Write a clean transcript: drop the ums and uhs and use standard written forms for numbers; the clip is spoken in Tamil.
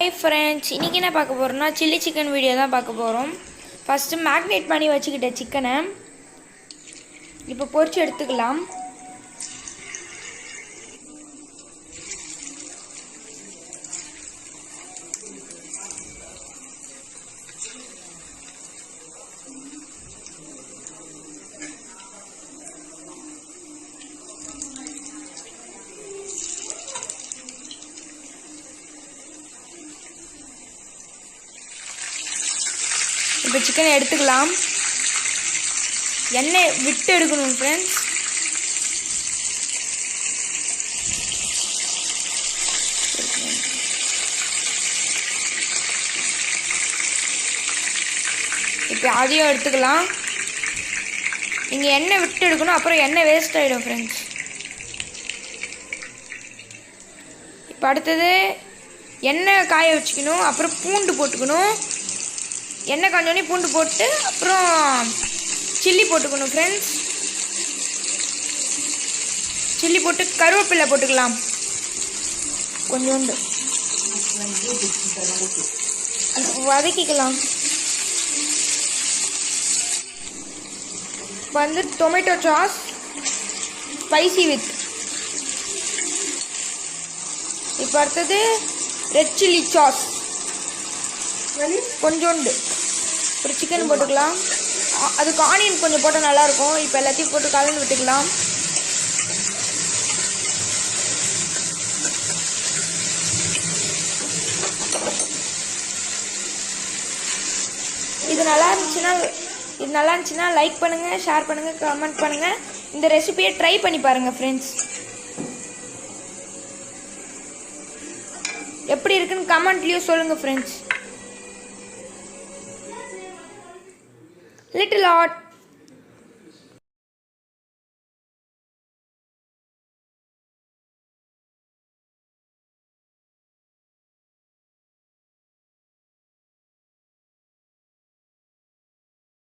Hey friends, இன்னைக்கு என்ன பார்க்க போறோம்னா chili chicken வீடியோ தான் பார்க்க போறோம். ஃபர்ஸ்ட் மேக்னேட் பண்ணி வச்சிட்ட சிக்கனை இப்போ பொரிச்சு எடுத்துக்கலாம். இப்போ சிக்கனை எடுத்துக்கலாம். எண்ணெய் விட்டு எடுக்கணும் ஃப்ரெண்ட்ஸ். இப்போ அதையும் எடுத்துக்கலாம். நீங்கள் எண்ணெய் விட்டு எடுக்கணும், அப்புறம் எண்ணெய் வேஸ்ட் ஆகிடும் ஃப்ரெண்ட்ஸ். இப்போ அடுத்தது எண்ணெய் காய வச்சுக்கணும், அப்புறம் பூண்டு போட்டுக்கணும். எண்ணெய் காஞ்சோடனே பூண்டு போட்டு அப்புறம் சில்லி போட்டுக்கணும் ஃப்ரெண்ட்ஸ். சில்லி போட்டு கருவேப்பிலை போட்டுக்கலாம் கொஞ்சோண்டு, வதக்கிக்கலாம். வந்து டொமேட்டோ சாஸ் ஸ்பைசி வித். இப்போ அடுத்தது ரெட் சில்லி சாஸ் கொஞ்சோண்டு. ஒரு சிக்கன் போட்டுக்கலாம். அதுக்கு ஆனியன் கொஞ்சம் போட்டால் நல்லாயிருக்கும். இப்போ எல்லாத்தையும் போட்டு கலந்து விட்டுக்கலாம். இது நல்லா இருந்துச்சுன்னா லைக் பண்ணுங்கள், ஷேர் பண்ணுங்கள், கமெண்ட் பண்ணுங்கள். இந்த ரெசிபியை ட்ரை பண்ணி பாருங்கள் ஃப்ரெண்ட்ஸ். எப்படி இருக்குன்னு கமெண்ட்லேயும் சொல்லுங்கள் ஃப்ரெண்ட்ஸ். Little Art.